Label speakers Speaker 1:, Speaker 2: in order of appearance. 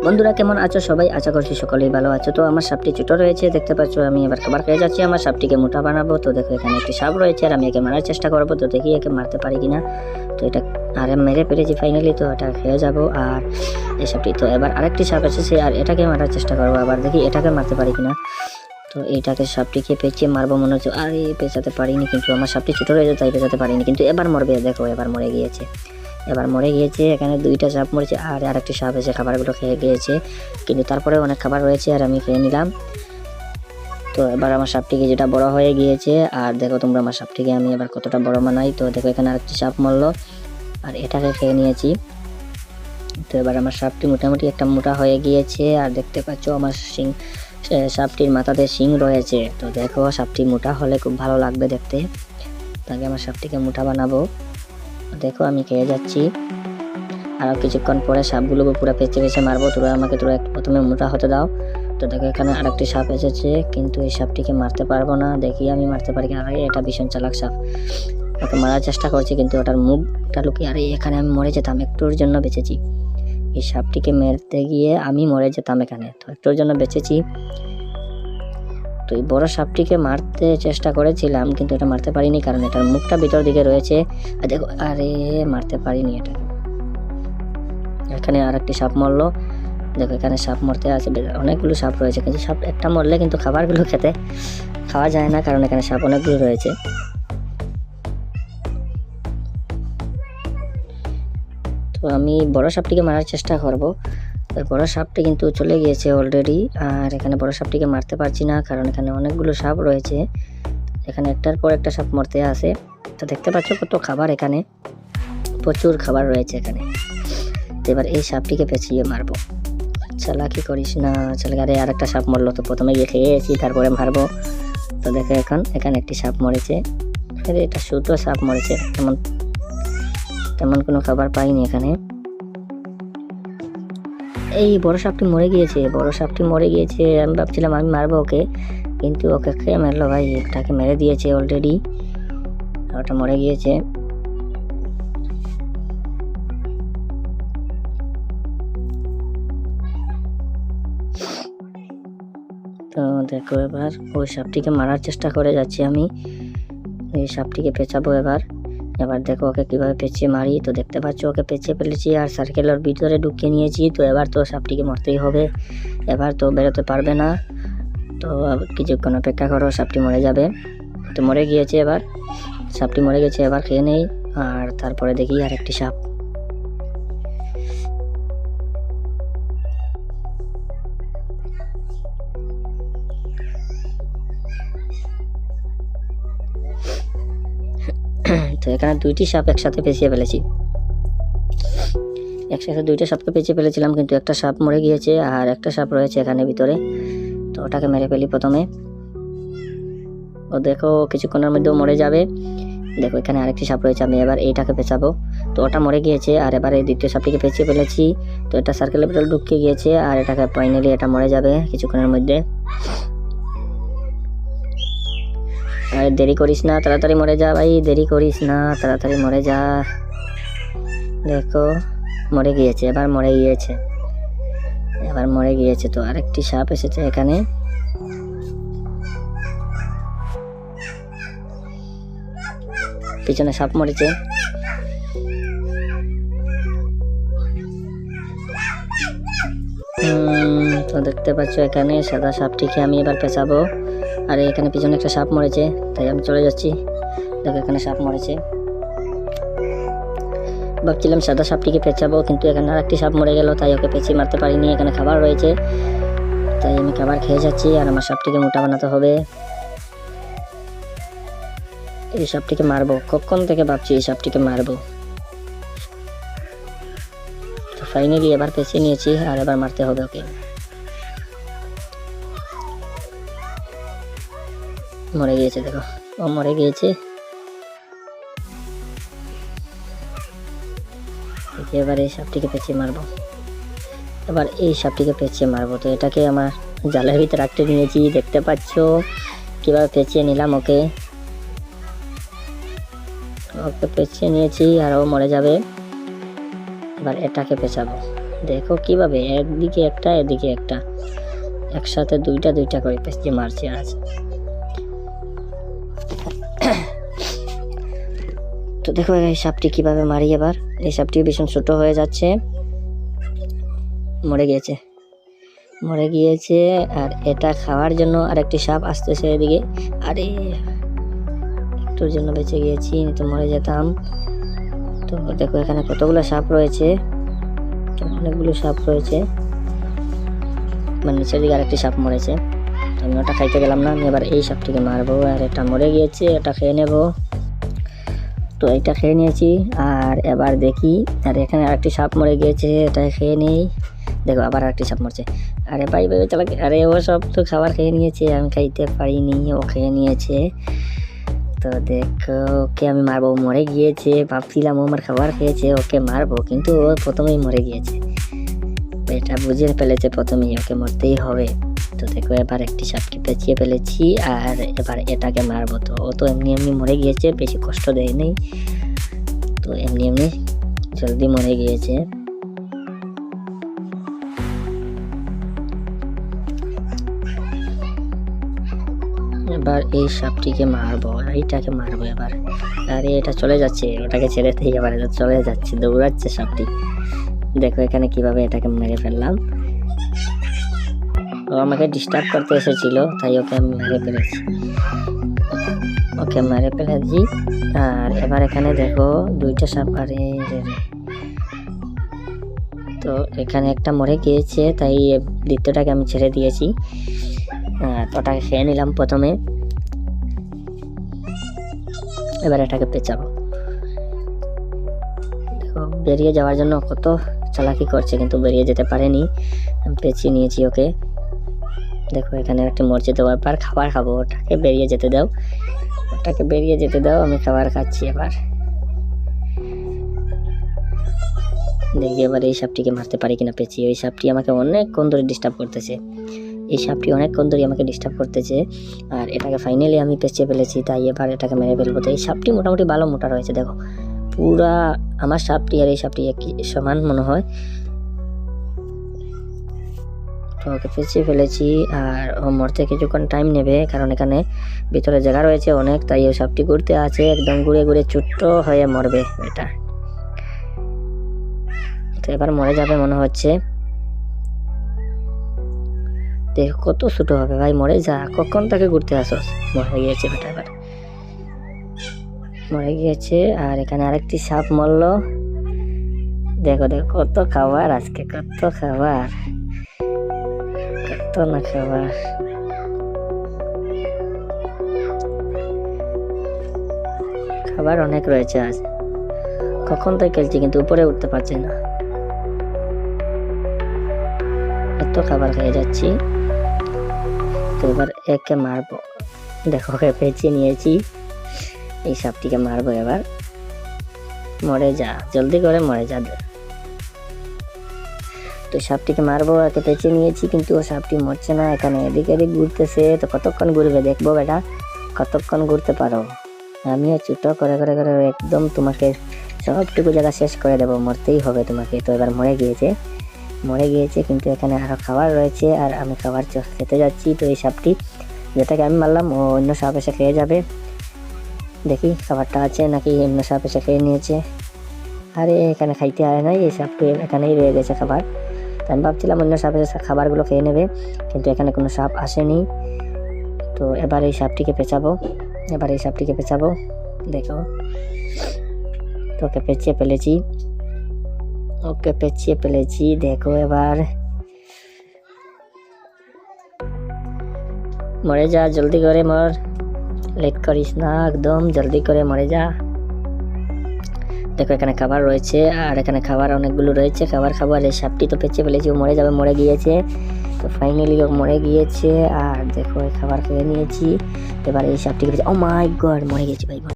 Speaker 1: বন্ধুরা কেমন আছো সবাই? আশা করছি সকলেই ভালো আছো। তো আমার সাপটি ছোট রয়েছে, দেখতে পাচ্ছ। আমি এবার খাবার খেয়ে যাচ্ছি, আমার সাপটিকে মোটা বানাবো। তো দেখো এখানে একটি সাপ রয়েছে আর আমি একে মারার চেষ্টা করবো। তো দেখি একে মারতে পারি কিনা। তো এটা আরে মেরে পেরেছি ফাইনালি। তো এটা খেয়ে যাবো। আর এই সাপটি তো এবার আরেকটি সাপ এসেছে আর এটাকে মারার চেষ্টা করবো। আবার দেখি এটাকে মারতে পারি কিনা। তো এইটাকে সাপটিকে পেঁচিয়ে মারবো মনে হচ্ছে। আর পেঁচাতে পারিনি, কিন্তু আমার সাপটি ছোট রয়েছে তাই পেঁচাতে পারিনি। কিন্তু এবার মরবে, দেখো এবার মরে গিয়েছে। এখানে দুইটা সাপ মরেছে আর আরেকটি সাপ এসে খাবারগুলো খেয়ে গিয়েছে, কিন্তু তারপরে অনেক খাবার রয়েছে আর আমি খেয়ে নিলাম। তো এবার আমার সাপটিকে যেটা বড় হয়ে গিয়েছে, আর দেখো তোমরা আমার সাপটিকে আমি এবার কতটা বড় বানাই। তো দেখো এখানে আরেকটি সাপ মরলো আর এটাকে খেয়ে নিয়েছি। তো এবার আমার সাপটি মোটামুটি একটা মোটা হয়ে গিয়েছে আর দেখতে পাচ্ছ আমার সাপটির মাথাতে শিং রয়েছে। তো দেখো সাপটি মোটা হলে খুব ভালো লাগবে দেখতে, তাকে আমার সাপটিকে মোটা বানাবো। দেখো আমি খেয়ে যাচ্ছি, আরও কিছুক্ষণ পরে সাপগুলোকে পুরো পেঁচে মারবো। তোরা একটু প্রথমে মোটা হতে দাও। তো দেখো এখানে আরেকটি সাপ এসেছে, কিন্তু এই সাপটিকে মারতে পারবো না। দেখি আমি মারতে পারি কিনা। এটা ভীষণ চালাক সাপ, ওকে মারার চেষ্টা করছি কিন্তু ওটার মুখটা লুকিয়ে। এখানে আমি মরে যেতাম, একটুর জন্য বেঁচেছি। এই সাপটিকে মারতে গিয়ে আমি মরে যেতাম এখানে, তো একটুর জন্য বেঁচেছি। তো এই বড় সাপটিকে মারতে চেষ্টা করেছিলাম কিন্তু এটা মারতে পারিনি, কারণ এটার মুখটা ভিতর দিকে রয়েছে। আর দেখো মারতে পারিনি এটা। এখানে আরেকটি সাপ মরলো। দেখো এখানে সাপ মরতে আছে, অনেকগুলো সাপ রয়েছে, কিন্তু সাপ একটা মরলে কিন্তু খাবারগুলো খাওয়া যায় না, কারণ এখানে সাপ অনেকগুলো রয়েছে। তো আমি বড় সাপটিকে মারার চেষ্টা করব। বড় সাপটি কিন্তু চলে গিয়েছে অলরেডি, আর এখানে বড় সাপটিকে মারতে পারছি না, কারণ এখানে অনেকগুলো সাপ রয়েছে। এখানে একটার পর একটা সাপ মরতে আসে। তো দেখতে পাচ্ছ কত খাবার, এখানে প্রচুর খাবার রয়েছে এখানে। এবার এই সাপটিকে পেঁচিয়ে মারবো। চালাকি করিস না, চালাকি। আর একটা সাপ মরলো, তো প্রথমে গিয়ে খেয়েছি তারপরে মারবো। তো দেখো এখানে একটি সাপ মরেছে। এটা ছোট সাপ মরেছে, তেমন কোনো খাবার পাইনি এখানে। এই বড় সাপটি মরে গিয়েছে। আমি ভাবছিলাম আমি মারবো ওকে, কিন্তু ওকে খেয়ে মারলো ভাই। একটাকে মেরে দিয়েছে অলরেডি, ওটা মরে গিয়েছে। তো দেখো এবার ওই সাপটিকে মারার চেষ্টা করে যাচ্ছি আমি। এই সাপটিকে পেঁচাবো এবার দেখো ওকে কিভাবে পেঁচিয়ে মারি। তো দেখতে পাচ্ছ ওকে পেঁচিয়ে ফেলেছি আর সার্কেলের ভিতরে ঢুকিয়ে নিয়েছি। তো এবার তো সাপটিকে মরতেই হবে, এবার তো বেরোতে পারবে না। তো কিছুক্ষণ অপেক্ষা করো, সাপটি মরে যাবে। তো মরে গিয়েছে, এবার সাপটি মরে গেছে। এবার খেয়ে নেই আর তারপরে দেখি আর একটি সাপ। তো এখানে দুইটি সাপ একসাথে পেঁচিয়ে ফেলেছি, দুইটা সাপকে পেঁচিয়ে ফেলেছিলাম, কিন্তু একটা সাপ মরে গিয়েছে আর একটা সাপ রয়েছে এখানে ভিতরে। তো ওটাকে মেরে ফেলি প্রথমে। ও দেখো কিছুক্ষণের মধ্যেও মরে যাবে। দেখো এখানে আরেকটি সাপ রয়েছে, আমি এবার এইটাকে পেঁচাবো। তো ওটা মরে গিয়েছে আর এবার এই দ্বিতীয় সাপটিকে পেঁচিয়ে ফেলেছি। তো এটা সার্কেলের ভিতরে ঢুকে গিয়েছে আর এটাকে ফাইনালি এটা মরে যাবে কিছুক্ষণের মধ্যে। আর দেরি করিস না, তাড়াতাড়ি মরে যা ভাই, দেরি করিস না, তাড়াতাড়ি মরে যা। দেখো মরে গিয়েছে, এবার মরে গিয়েছে। তো আরেকটি সাপ এসেছে এখানে। পিছনে সাপ মরেছে। তো দেখতে পাচ্ছ এখানে সাদা সাপটিকে আমি এবার পেঁচাবো। আর এখানে পিছনে একটা সাপ মরেছে, তাই আমি চলে যাচ্ছি। দেখো এখানে সাপ মরেছে। ভাবছিলাম সাদা সাপটিকে পেঁচাবো, কিন্তু এখানে আরেকটি সাপ মরে গেল, তাই ওকে পেঁচিয়ে মারতে পারিনি। এখানে খাবার রয়েছে, তাই আমি খাবার খেয়ে যাচ্ছি আর আমার সাপটিকে মোটা বানাতে হবে। এই সাপটিকে মারবো, কখন থেকে ভাবছি এই সাপটিকে মারবো। তো ফাইনালি এবার পেঁচিয়ে নিয়েছি আর এবার মারতে হবে ওকে। মরে গিয়েছে, দেখো ও মরে গিয়েছে। এবার এই সাপটিকে পেঁচিয়ে মারবো। তো এটাকে আমার জালের ভিতরে রাখতে নিয়েছি, দেখতে পাচ্ছ কিভাবে পেঁচিয়ে নিলাম ওকে। পেঁচিয়ে নিয়েছি আর ও মরে যাবে। এবার এটাকে পেঁচাবো। দেখো কিভাবে একদিকে একটা এদিকে একটা, একসাথে দুইটা করে পেঁচিয়ে মারছে আজ। তো দেখো এই সাপটি কিভাবে মারি এবার। এই সাপটি ভীষণ ছোট হয়ে যাচ্ছে, মরে গিয়েছে। আর এটা খাওয়ার জন্য আরেকটি সাপ আসতেছে এদিকে। আরে একটুর জন্য বেঁচে গিয়েছি, তো মরে যেতাম। তো দেখো এখানে কতগুলো সাপ রয়েছে, অনেকগুলো সাপ রয়েছে। মানে নিচের দিকে আরেকটি সাপ মরেছে, তো আমি ওটা খাইতে গেলাম না। আমি এবার এই সাপটিকে মারবো। আর এটা মরে গিয়েছে, এটা খেয়ে নেব। তো এটা খেয়ে নিয়েছি। আর এবার দেখি, আর এখানে আরেকটি সাপ মরে গিয়েছে, এটা খেয়ে নেই। দেখো আবার আরেকটি সাপ মরছে। আরে ভাই চালা, আরে ও সব তো খাবার খেয়ে নিয়েছে, আমি খাইতে পারিনি, ও খেয়ে নিয়েছে। তো দেখো ওকে আমি মারবো, মরে গিয়েছে। ভাবছিলাম ও আমার খাবার খেয়েছে, ওকে মারবো, কিন্তু ও প্রথমেই মরে গিয়েছে। এটা বুঝে ফেলেছে প্রথমেই ওকে মরতেই হবে। তো দেখো এবার একটি সাপকে পেঁচিয়ে ফেলেছি, আর এবার এটাকে মারবো। তো ও তো এমনি মরে গিয়েছে, বেশি কষ্ট দেয়নি, তো এমনি জলদি মরে গিয়েছে। এবার এই সাপটিকে মারবো, এইটাকে মারবো এবার। আরে এটা চলে যাচ্ছে, ওটাকে ছেড়েতেই এবার এটা চলে যাচ্ছে, দৌড়াচ্ছে সাপটি। দেখো এখানে কিভাবে এটাকে মেরে ফেললাম। ও আমাকে ডিস্টার্ব করতে এসেছিল, তাই ওকে আমি মেরে ফেলেছি। আর এবার এখানে দেখো দুইটা সাপ। আরে তো এখানে একটা মরে গিয়েছে, তাই দ্বিতীয়টাকে আমি ছেড়ে দিয়েছি। ওটাকে খেয়ে নিলাম প্রথমে। এবার এটাকে পেঁচাবো। দেখো বেরিয়ে যাওয়ার জন্য কত চালাকি করছে, কিন্তু বেরিয়ে যেতে পারেনি। আমি পেঁচিয়ে নিয়েছি ওকে। দেখো এখানে একটি মরছে, তো এবার খাবার খাবো। ওটাকে বেরিয়ে যেতে দাও, আমি খাবার খাচ্ছি। এবার দেখি এবার এই সাপটিকে মারতে পারি কিনা পেঁচিয়ে। ওই সাপটি আমাকে অনেকক্ষণ ধরে ডিস্টার্ব করতেছে, আর এটাকে ফাইনালি আমি পেঁচিয়ে ফেলেছি, তাই এবার এটাকে মেরে ফেলবো। তো এই সাপটি মোটামুটি ভালো মোটা রয়েছে। দেখো পুরা আমার সাপটি আর এই সাপটি একই সমান মনে হয়। তো ওকে পেঁচিয়ে ফেলেছি, আর ও মরতে কিছুক্ষণ টাইম নেবে, কারণ এখানে ভিতরে জায়গা রয়েছে অনেক, তাই ও সাপটি ঘুরতে আছে, একদম ঘুরে ছোট্ট হয়ে মরবে এটা। তো এবার মরে যাবে মনে হচ্ছে। দেখ কত ছোট হবে ভাই, মরে যা, কখন তাকে ঘুরতে আসস। মরে গিয়েছে বেটা, এবার মরে গিয়েছে। আর এখানে আরেকটি সাপ মরলো। দেখো কত খাবার আজকে, কত না খাবার। খাবার অনেক রয়েছে আজ, কখন তাই খেলছি, কিন্তু উপরে উঠতে পারছি না, এত খাবার খেয়ে যাচ্ছি। তো এবার একে মারবো। দেখো ওকে পেঁচিয়ে নিয়েছি, এই সাপটিকে মারবো এবার। মরে যা, জলদি করে মরে যা। তো সাপটিকে মারবো, একে পেঁচিয়ে নিয়েছি, কিন্তু ও সাপটি মরছে না, এখানে এদিক ঘুরতেছে। তো কতক্ষণ ঘুরবে দেখবো বেটা, কতক্ষণ ঘুরতে পারো। আমিও ছোট করে একদম তোমাকে সবটুকু জায়গা শেষ করে দেবো, মরতেই হবে তোমাকে। তো এবার মরে গিয়েছে, কিন্তু এখানে আরো খাবার রয়েছে, আর আমি খাবার খেতে যাচ্ছি। তো এই সাপটি যেটাকে আমি মারলাম, ও অন্য সাপ এসে খেয়ে যাবে। দেখি খাবারটা আছে নাকি অন্য সাপ এসে খেয়ে নিয়েছে। আরে এখানে খাইতে হয় নাই, এই সাপটি এখানেই রয়ে গেছে খাবার। আমি ভাবছিলাম অন্য সাপ এসে খাবারগুলো খেয়ে নেবে, কিন্তু এখানে কোনো সাপ আসেনি। তো এবার এই সাপটিকে পেঁচাবো। দেখো তো ওকে পেঁচিয়ে ফেলেছি। দেখো এবার মরে যা, জলদি করে মর, লেট করিস না, একদম জলদি করে মরে যা। দেখো এখানে খাবার রয়েছে, আর এখানে খাবার অনেকগুলো রয়েছে, খাবার খাবো। আর এই সাপটি তো পেঁচিয়ে ফেলেছি, ও মরে যাবে, মরে গিয়েছে। তো ফাইনালি ও মরে গিয়েছে। আর দেখো এই খাবার খেয়ে নিয়েছি। এবার এই সাপটিকে, ও মাই গড, মরে গেছে ভাই।